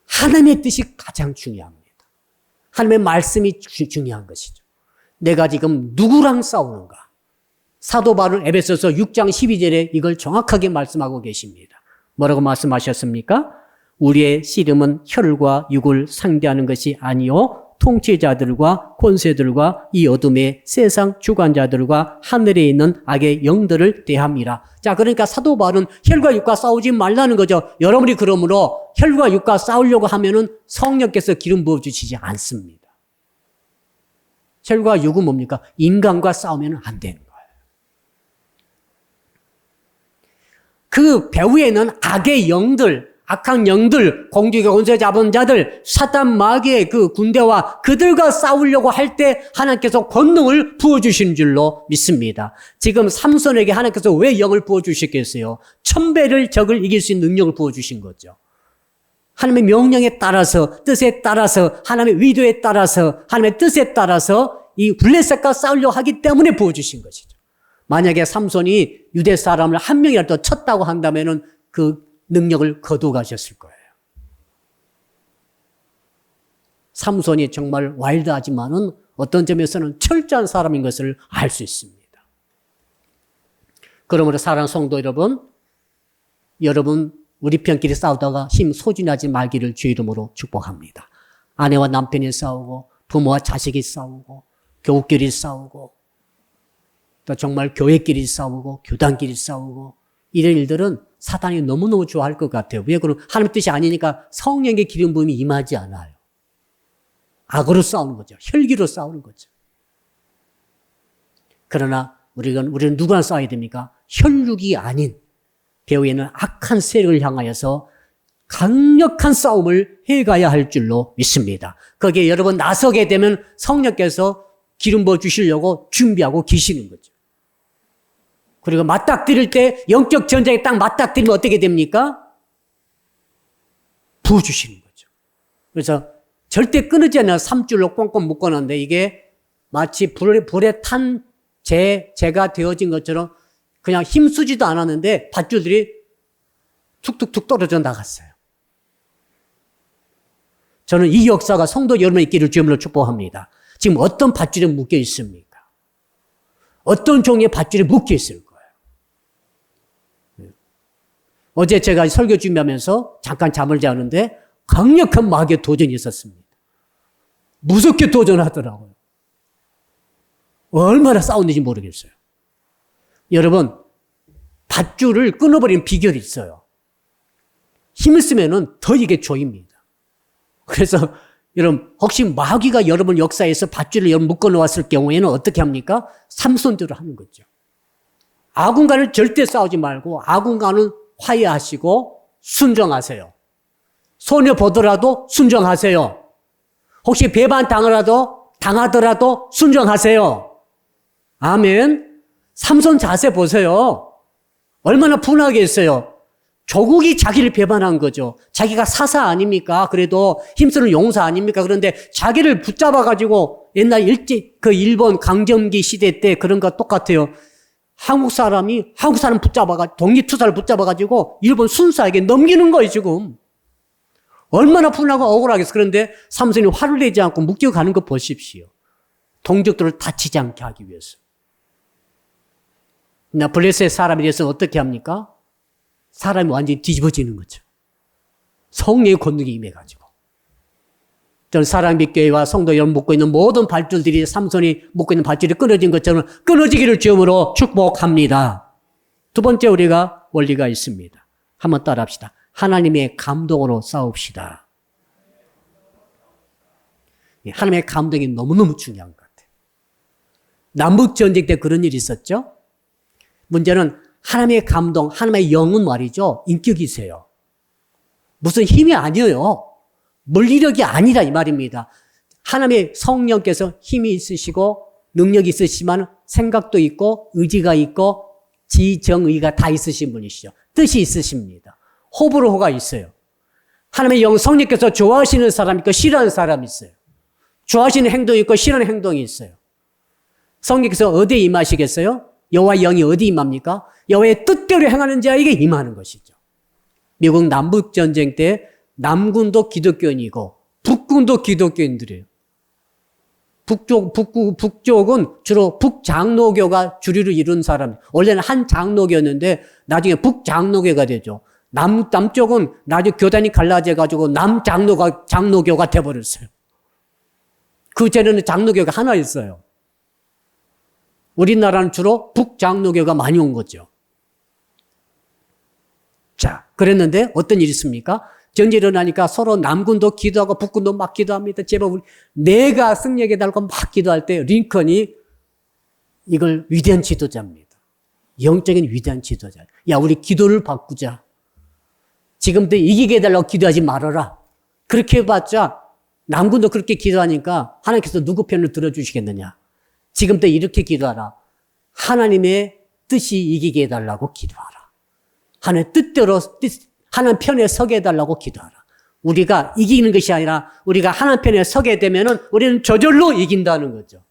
하나님의 뜻이 가장 중요합니다. 하나님의 말씀이 중요한 것이죠. 내가 지금 누구랑 싸우는가? 사도 바울은 에베소서 6장 12절에 이걸 정확하게 말씀하고 계십니다. 뭐라고 말씀하셨습니까? 우리의 씨름은 혈과 육을 상대하는 것이 아니요 통치자들과 권세들과 이 어둠의 세상 주관자들과 하늘에 있는 악의 영들을 대함이라. 자, 그러니까 사도 바울은 혈과 육과 싸우지 말라는 거죠. 여러분이 그러므로 혈과 육과 싸우려고 하면은 성령께서 기름 부어 주시지 않습니다. 혈과 육은 뭡니까? 인간과 싸우면 안 되는 거예요. 그 배후에는 악의 영들, 악한 영들, 공중의 권세 잡은 자들, 사탄 마귀의 그 군대와 그들과 싸우려고 할 때 하나님께서 권능을 부어주신 줄로 믿습니다. 지금 삼손에게 하나님께서 왜 영을 부어주셨겠어요? 1000배를 적을 이길 수 있는 능력을 부어주신 거죠. 하나님의 명령에 따라서, 뜻에 따라서, 하나님의 의도에 따라서, 하나님의 뜻에 따라서 이 블레셋과 싸우려고 하기 때문에 부어주신 것이죠. 만약에 삼손이 유대 사람을 한 명이라도 쳤다고 한다면은 그 능력을 거둬가셨을 거예요. 삼손이 정말 와일드하지만은 어떤 점에서는 철저한 사람인 것을 알 수 있습니다. 그러므로 사랑하는 성도 여러분 우리 편끼리 싸우다가 힘 소진하지 말기를 주의 이름으로 축복합니다. 아내와 남편이 싸우고 부모와 자식이 싸우고 교우끼리 싸우고 또 정말 교회끼리 싸우고 교단끼리 싸우고 이런 일들은 사탄이 너무너무 좋아할 것 같아요. 왜 그러면 하나님 뜻이 아니니까 성령의 기름 부음이 임하지 않아요. 악으로 싸우는 거죠. 혈기로 싸우는 거죠. 그러나 우리는 누구랑 싸워야 됩니까? 혈육이 아닌 배후에는 악한 세력을 향하여서 강력한 싸움을 해가야 할 줄로 믿습니다. 거기에 여러분 나서게 되면 성령께서 기름 부어 주시려고 준비하고 계시는 거죠. 그리고 맞닥뜨릴 때 영적 전쟁에 딱 맞닥뜨리면 어떻게 됩니까? 부어주시는 거죠. 그래서 절대 끊어지지 않아 3줄로 꽁꽁 묶어놨는데 이게 마치 불에 탄 재가 되어진 것처럼 그냥 힘쓰지도 않았는데 밧줄들이 툭툭툭 떨어져 나갔어요. 저는 이 역사가 성도 여러분의 있기를 주님으로 축복합니다. 지금 어떤 밧줄에 묶여 있습니까? 어떤 종의 밧줄에 묶여 있을 거예요. 어제 제가 설교 준비하면서 잠깐 잠을 자는데 강력한 마귀의 도전이 있었습니다. 무섭게 도전하더라고요. 얼마나 싸웠는지 모르겠어요. 여러분, 밧줄을 끊어버리는 비결이 있어요. 힘을 쓰면은 더 이게 조입니다. 그래서 여러분, 혹시 마귀가 여러분 역사에서 밧줄을 여러분 묶어 놓았을 경우에는 어떻게 합니까? 삼손대로 하는 거죠. 아군과는 절대 싸우지 말고 아군과는 화해하시고 순종하세요. 손해 보더라도 순종하세요. 혹시 배반 당하더라도 순종하세요. 아멘. 삼손 자세 보세요. 얼마나 분하겠어요. 조국이 자기를 배반한 거죠. 자기가 사사 아닙니까? 그래도 힘쓰는 용사 아닙니까? 그런데 자기를 붙잡아가지고 옛날 일본 강점기 시대 때 그런 거 똑같아요. 한국 사람 독립투사를 붙잡아가지고 일본 순사에게 넘기는 거예요, 지금. 얼마나 분하고 억울하겠어. 그런데 삼손이 화를 내지 않고 묶여가는 거 보십시오. 동족들을 다치지 않게 하기 위해서. 나 블레셋 사람에 대해서는 어떻게 합니까? 사람이 완전히 뒤집어지는 거죠. 성령의 권능이 임해가지고. 저는 사랑빛교회와 성도 여러분 묶고 있는 모든 밧줄들이 삼손이 묶고 있는 밧줄이 끊어진 것처럼 끊어지기를 주음으로 축복합니다. 두 번째 우리가 원리가 있습니다. 한번 따라합시다. 하나님의 감동으로 싸웁시다. 하나님의 감동이 너무너무 중요한 것 같아요. 남북전쟁 때 그런 일이 있었죠. 문제는 하나님의 감동, 하나님의 영은 말이죠. 인격이세요. 무슨 힘이 아니에요. 물리력이 아니라 이 말입니다. 하나님의 성령께서 힘이 있으시고 능력이 있으시지만 생각도 있고 의지가 있고 지정의가 다 있으신 분이시죠. 뜻이 있으십니다. 호불호가 있어요. 하나님의 영 성령께서 좋아하시는 사람이 있고 싫어하는 사람이 있어요. 좋아하시는 행동이 있고 싫어하는 행동이 있어요. 성령께서 어디에 임하시겠어요? 여호와의 영이 어디 임합니까? 여호와의 뜻대로 행하는 자에게 임하는 것이죠. 미국 남북전쟁 때 남군도 기독교인이고 북군도 기독교인들이에요. 북쪽은 주로 북장로교가 주류를 이룬 사람. 원래는 한 장로교였는데 나중에 북장로교가 되죠. 남쪽은 나중에 교단이 갈라져가지고 장로교가 돼버렸어요. 그 전에는 장로교가 하나였어요. 우리나라는 주로 북장로교가 많이 온 거죠. 자, 그랬는데 어떤 일이 있습니까? 전쟁이 일어나니까 서로 남군도 기도하고 북군도 막 기도합니다. 제발 내가 승리하게 달고 막 기도할 때 링컨이 이걸 위대한 지도자입니다. 영적인 위대한 지도자. 야, 우리 기도를 바꾸자. 지금부터 이기게 해달라고 기도하지 말아라. 그렇게 해봤자 남군도 그렇게 기도하니까 하나님께서 누구 편을 들어주시겠느냐. 지금부터 이렇게 기도하라. 하나님의 뜻이 이기게 해달라고 기도하라. 하나님의 뜻대로 하나님 편에 서게 해달라고 기도하라. 우리가 이기는 것이 아니라 우리가 하나님 편에 서게 되면은 우리는 저절로 이긴다는 거죠.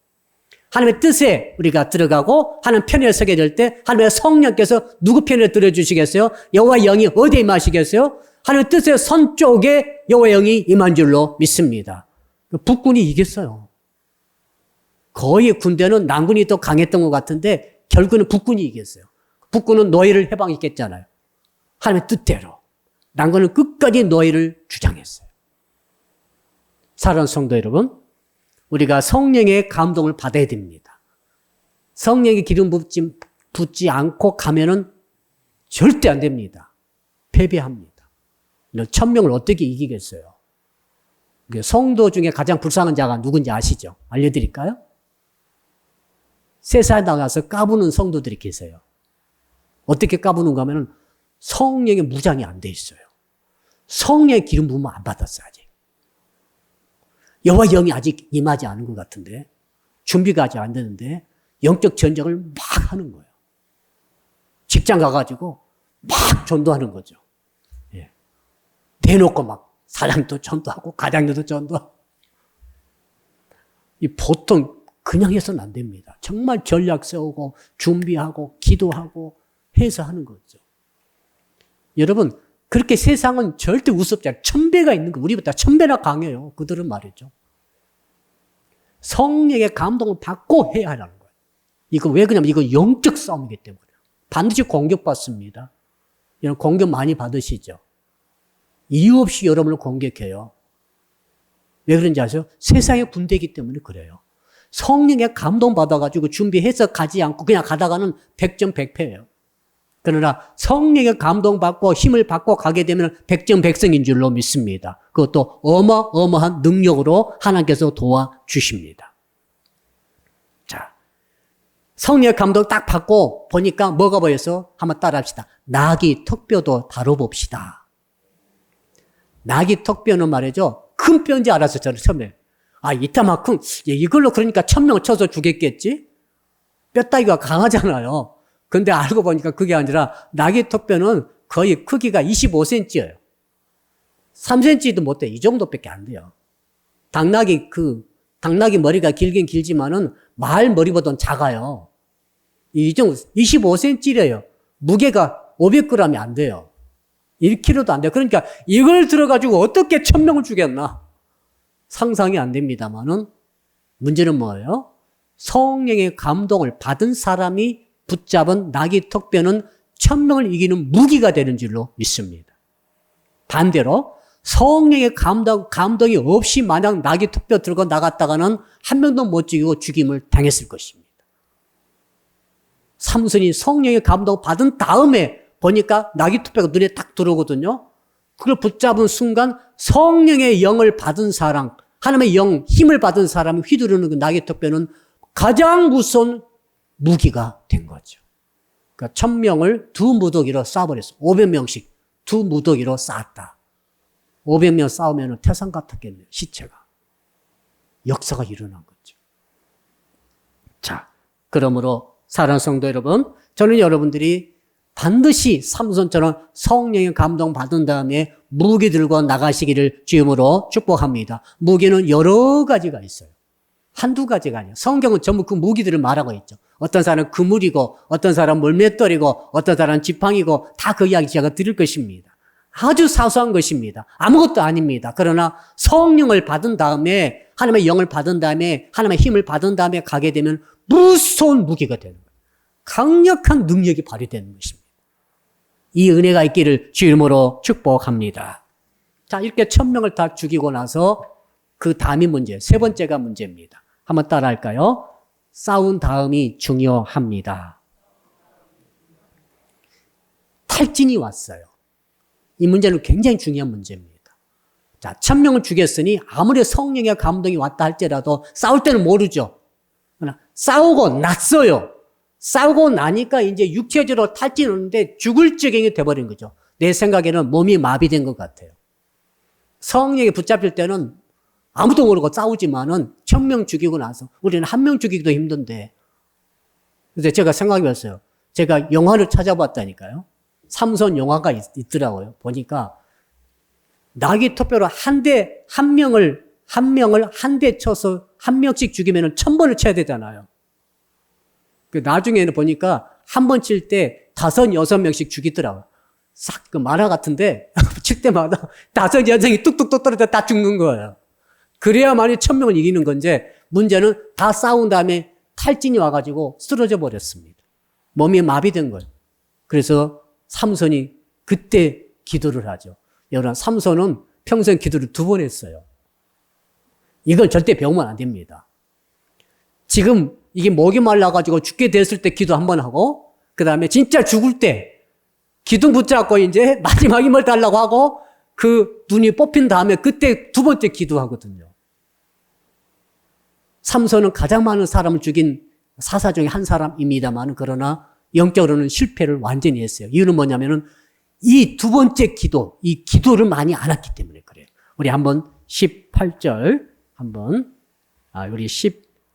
하나님의 뜻에 우리가 들어가고 하나님 편에 서게 될 때 하나님의 성령께서 누구 편에 들어주시겠어요? 여호와의 영이 어디에 임하시겠어요? 하나님의 뜻의 선 쪽에 여호와의 영이 임한 줄로 믿습니다. 북군이 이겼어요. 거의 군대는 남군이 더 강했던 것 같은데 결국은 북군이 이겼어요. 북군은 노예를 해방했겠잖아요. 하나님의 뜻대로. 남군은 끝까지 노예를 주장했어요. 사랑하는 성도 여러분, 우리가 성령의 감동을 받아야 됩니다. 성령의 기름 붓지 않고 가면은 절대 안 됩니다. 패배합니다. 1000명을 어떻게 이기겠어요? 성도 중에 가장 불쌍한 자가 누군지 아시죠? 알려드릴까요? 세상에 나가서 까부는 성도들이 계세요. 어떻게 까부는가 하면 성령의 무장이 안 돼 있어요. 성령의 기름 부으면 안 받았어요, 아직. 여호와 영이 아직 임하지 않은 것 같은데 준비가 아직 안 되는데 영적 전쟁을 막 하는 거예요. 직장 가가지고 막 전도하는 거죠. 예. 대놓고 막 사장도 전도하고 과장님도 전도하고. 이 보통 그냥 해서는 안 됩니다. 정말 전략 세우고 준비하고 기도하고 해서 하는 거죠. 여러분, 그렇게 세상은 절대 우습지 않아요. 1000배가 있는 거, 우리보다 1000배나 강해요. 그들은 말이죠. 성령의 감동을 받고 해야 하라는 거예요. 이거 왜 그러냐면 이거 영적 싸움이기 때문에. 반드시 공격받습니다. 여러분 공격 많이 받으시죠? 이유 없이 여러분을 공격해요. 왜 그런지 아세요? 세상의 군대이기 때문에 그래요. 성령의 감동 받아가지고 준비해서 가지 않고 그냥 가다가는 100점 100패예요. 그러나 성령의 감동받고 힘을 받고 가게 되면 100점 100승인 줄로 믿습니다. 그것도 어마어마한 능력으로 하나님께서 도와주십니다. 자, 성령의 감동 딱 받고 보니까 뭐가 보여서 한번 따라합시다. 나귀 턱뼈도 다뤄봅시다. 나귀 턱뼈는 말이죠. 큰 뼈인지 알았어요. 저는 처음에. 아, 이따만큼 이걸로 그러니까 1000명을 쳐서 죽였겠지? 뼈다귀가 강하잖아요. 근데 알고 보니까 그게 아니라 나귀 턱뼈는 거의 크기가 25cm예요. 3cm도 못 돼요. 이 정도밖에 안 돼요. 당나귀 머리가 길긴 길지만은 말 머리보다는 작아요. 이 정도 25cm래요. 무게가 500g이 안 돼요. 1kg도 안 돼요. 그러니까 이걸 들어가지고 어떻게 1000명을 죽였나? 상상이 안 됩니다만은 문제는 뭐예요? 성령의 감동을 받은 사람이 붙잡은 나귀 턱뼈는 1000명을 이기는 무기가 되는 줄로 믿습니다. 반대로 성령의 감동이 없이 만약 나귀 턱뼈 들고 나갔다가는 한 명도 못 죽이고 죽임을 당했을 것입니다. 삼손이 성령의 감동 받은 다음에 보니까 나귀 턱뼈가 눈에 딱 들어오거든요. 그걸 붙잡은 순간 성령의 영을 받은 사람, 하나님의 영, 힘을 받은 사람이 휘두르는 그 나귀 턱뼈는 가장 무서운 무기가 된 거죠. 그러니까 1000명을 두 무더기로 쏴버렸어. 500명씩 두 무더기로 쐈다. 500명 싸우면 태산 같았겠네요. 시체가. 역사가 일어난 거죠. 자, 그러므로 사랑하는 성도 여러분, 저는 여러분들이 반드시 삼손처럼 성령의 감동 받은 다음에 무기 들고 나가시기를 주임으로 축복합니다. 무기는 여러 가지가 있어요. 한두 가지가 아니에요. 성경은 전부 그 무기들을 말하고 있죠. 어떤 사람은 그물이고, 어떤 사람은 물맷돌이고, 어떤 사람은 지팡이고, 다 그 이야기 제가 드릴 것입니다. 아주 사소한 것입니다. 아무것도 아닙니다. 그러나 성령을 받은 다음에, 하나님의 영을 받은 다음에, 하나님의 힘을 받은 다음에 가게 되면 무서운 무기가 되는 거예요. 강력한 능력이 발휘되는 것입니다. 이 은혜가 있기를 주 이름으로 축복합니다. 자, 이렇게 1000명을 다 죽이고 나서 그 다음이 문제, 세 번째가 문제입니다. 한번 따라 할까요? 싸운 다음이 중요합니다. 탈진이 왔어요. 이 문제는 굉장히 중요한 문제입니다. 자, 1000명을 죽였으니 아무리 성령의 감동이 왔다 할지라도 싸울 때는 모르죠. 그러나 싸우고 났어요. 싸우고 나니까 이제 육체적으로 탈진이 오는데 죽을 지경이 돼버린 거죠. 내 생각에는 몸이 마비된 것 같아요. 성령에 붙잡힐 때는 아무도 모르고 싸우지만은 1000명 죽이고 나서 우리는 1명 죽이기도 힘든데. 그래서 제가 생각해봤어요. 제가 영화를 찾아봤다니까요. 삼손 영화가 있더라고요. 보니까 나귀 턱뼈로 한 명을 한 대 쳐서 1명씩 죽이면 1000번을 쳐야 되잖아요. 나중에는 보니까 한 번 칠 때 5, 6명씩 죽이더라고요. 싹 그 만화 같은데 칠 때마다 5, 6명이 뚝뚝뚝 떨어져 다 죽는 거예요. 그래야만이 1000명을 이기는 건데 문제는 다 싸운 다음에 탈진이 와가지고 쓰러져 버렸습니다. 몸이 마비된 거예요. 그래서 삼손이 그때 기도를 하죠. 여러분, 삼손은 평생 기도를 2번 했어요. 이건 절대 배우면 안 됩니다. 지금 이게 목이 말라가지고 죽게 됐을 때 기도 1번 하고, 그 다음에 진짜 죽을 때 기둥 붙잡고 이제 마지막 힘을 달라고 하고, 그 눈이 뽑힌 다음에 그때 2번째 기도하거든요. 삼손은 가장 많은 사람을 죽인 사사 중에 한 사람입니다만, 그러나 영적으로는 실패를 완전히 했어요. 이유는 뭐냐면은 이 2번째 기도, 이 기도를 많이 안 했기 때문에 그래요. 우리 한번 18절 한번, 우리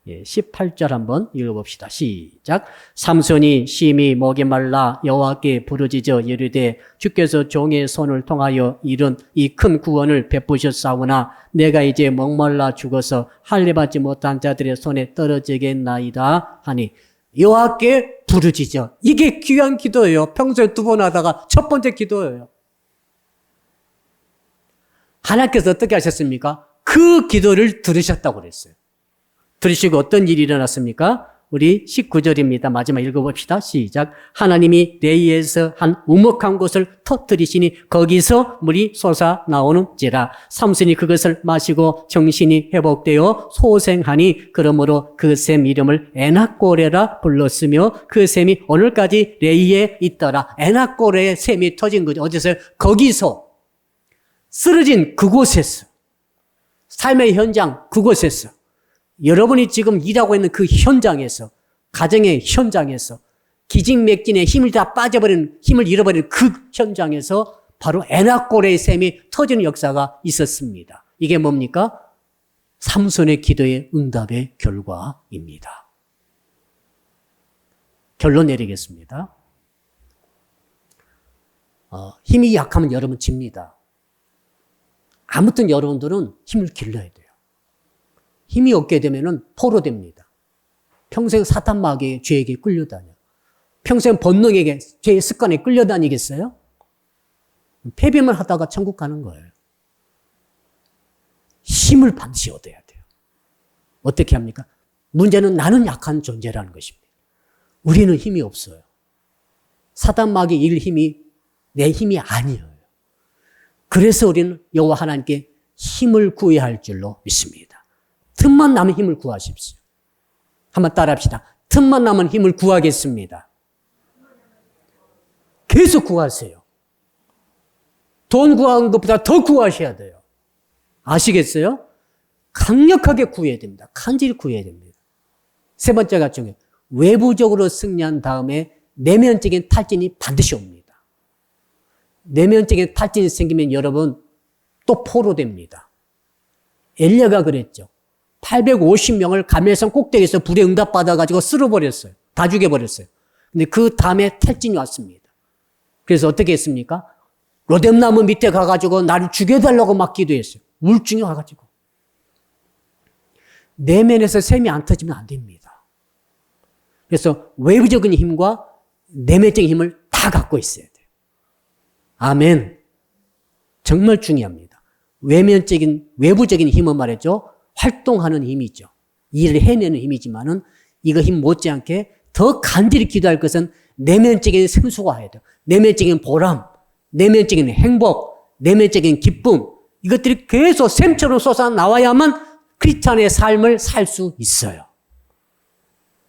18절 한번 읽어봅시다. 시작. 삼손이 심히 목이 말라 여호와께 부르짖어 이르되 주께서 종의 손을 통하여 이룬 이 큰 구원을 베푸셨사오나 내가 이제 목말라 죽어서 할례받지 못한 자들의 손에 떨어지겠나이다 하니 여호와께 부르짖어. 이게 귀한 기도예요. 평소에 2번 하다가 첫 번째 기도예요. 하나님께서 어떻게 하셨습니까? 그 기도를 들으셨다고 그랬어요. 들으시고 어떤 일이 일어났습니까? 우리 19절입니다. 마지막 읽어봅시다. 시작. 하나님이 레이에서 한 우목한 곳을 터뜨리시니 거기서 물이 솟아 나오는지라. 삼손이 그것을 마시고 정신이 회복되어 소생하니 그러므로 그 샘 이름을 에낙고레라 불렀으며 그 샘이 오늘까지 레이에 있더라. 에낙고레의 샘이 터진 거죠. 어디서요? 거기서. 쓰러진 그곳에서. 삶의 현장 그곳에서. 여러분이 지금 일하고 있는 그 현장에서, 가정의 현장에서, 기진맥진에 힘을 다 빠져버린, 힘을 잃어버린 그 현장에서 바로 에낙고레의 샘이 터지는 역사가 있었습니다. 이게 뭡니까? 삼손의 기도의 응답의 결과입니다. 결론 내리겠습니다. 힘이 약하면 여러분 집니다. 아무튼 여러분들은 힘을 길러야 돼요. 힘이 없게 되면은 포로됩니다. 평생 사탄 마귀의 죄에게 끌려다녀. 평생 본능에게 죄의 습관에 끌려다니겠어요? 폐비만 하다가 천국 가는 거예요. 힘을 반드시 얻어야 돼요. 어떻게 합니까? 문제는 나는 약한 존재라는 것입니다. 우리는 힘이 없어요. 사탄 마귀의 일 힘이 내 힘이 아니에요. 그래서 우리는 여호와 하나님께 힘을 구해야 할 줄로 믿습니다. 틈만 나면 힘을 구하십시오. 한번 따라합시다. 틈만 나면 힘을 구하겠습니다. 계속 구하세요. 돈 구하는 것보다 더 구하셔야 돼요. 아시겠어요? 강력하게 구해야 됩니다. 간절히 구해야 됩니다. 세 번째가 중요해요. 외부적으로 승리한 다음에 내면적인 탈진이 반드시 옵니다. 내면적인 탈진이 생기면 여러분 또 포로됩니다. 엘리야가 그랬죠. 850명을 감멜산 꼭대기에서 불에 응답받아가지고 쓸어버렸어요. 다 죽여버렸어요. 근데 그 다음에 탈진이 왔습니다. 그래서 어떻게 했습니까? 로뎀나무 밑에 가가지고 나를 죽여달라고 막 기도했어요. 우울증이 와가지고. 내면에서 샘이 안 터지면 안 됩니다. 그래서 외부적인 힘과 내면적인 힘을 다 갖고 있어야 돼요. 아멘. 정말 중요합니다. 외부적인 힘은 말이죠. 활동하는 힘이죠. 일을 해내는 힘이지만은 이거 힘 못지않게 더 간절히 기도할 것은 내면적인 생수가 해야 돼요. 내면적인 보람, 내면적인 행복, 내면적인 기쁨 이것들이 계속 샘처럼 솟아 나와야만 크리스찬의 삶을 살 수 있어요.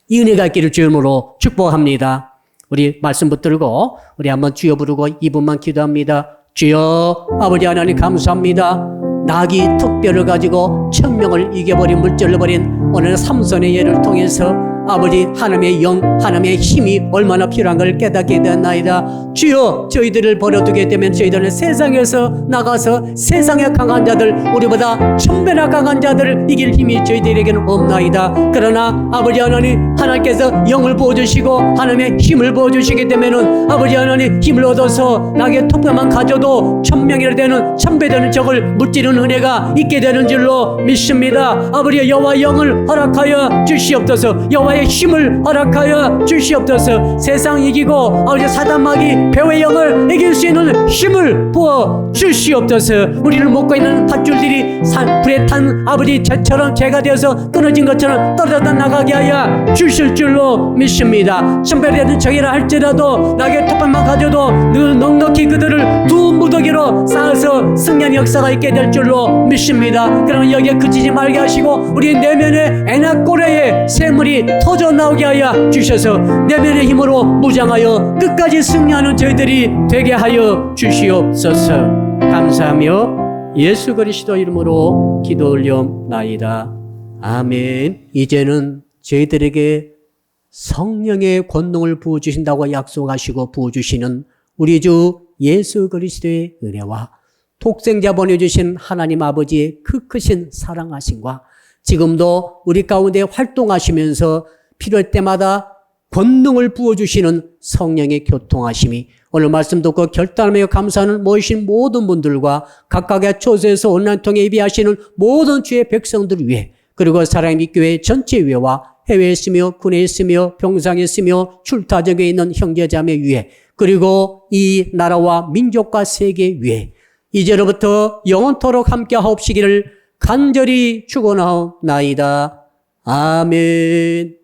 이 은혜가 있기를 주 이름으로 축복합니다. 우리 말씀 붙들고 우리 한번 주여 부르고 2분만 기도합니다. 주여 아버지 하나님 감사합니다. 낙이 특별을 가지고 천명을 이겨버린 물질을 버린 오늘 삼손의 예를 통해서 아버지 하나님의 영, 하나님의 힘이 얼마나 필요한 걸 깨닫게 되었나이다. 주여 저희들을 버려두게 되면 저희들은 세상에서 나가서 세상에 강한 자들 우리보다 1000배나 강한 자들을 이길 힘이 저희들에게는 없나이다. 그러나 아버지 하나님께서 영을 부어주시고 하나님의 힘을 부어주시게 되면은 아버지 하나님 힘을 얻어서 나에게 톱뼈만 가져도 1000명이나 되는 1000배 되는 적을 무찌르는 은혜가 있게 되는 줄로 믿습니다. 아버지 여호와 영을 허락하여 주시옵소서. 여호와의 힘을 허락하여 주시옵소서. 세상 이기고 아버지 사단 마귀 배후의 영을 이길 수 있는 힘을 부어 주시옵소서. 우리를 먹고 있는 밧줄들이 불에 탄 아버지 재처럼 재가 되어서 끊어진 것처럼 떨어져 나가게 하여 주실 줄로 믿습니다. 1000배 되는 적이라 할지라도 나에게 톱밥만 가져도 늘 넉넉히 그들을 두 무더기로 쌓아서 승리하는 역사가 있게 될 줄로 믿습니다. 그러면 여기에 그치지 말게 하시고 우리 내면에 에낙고레의 샘물이 터져 나오게 하여 주셔서 내면의 힘으로 무장하여 끝까지 승리하는 저희들이 되게 하여 주시옵소서. 감사하며 예수 그리스도 이름으로 기도 올려옵나이다. 아멘. 이제는 저희들에게 성령의 권능을 부어주신다고 약속하시고 부어주시는 우리 주 예수 그리스도의 은혜와 독생자 보내주신 하나님 아버지의 그 크신 사랑하심과 지금도 우리 가운데 활동하시면서 필요할 때마다 권능을 부어주시는 성령의 교통하심이 오늘 말씀 듣고 결단하며 감사하는 모이신 모든 분들과 각각의 초소에서 온라인 통해 예비하시는 모든 주의 백성들 위해 그리고 사랑의 교회 전체 위에와 해외에 있으며 군에 있으며 병상에 있으며 출타적에 있는 형제자매 위에 그리고 이 나라와 민족과 세계 위에 이제로부터 영원토록 함께 하옵시기를 간절히 축원하옵나이다. 아멘.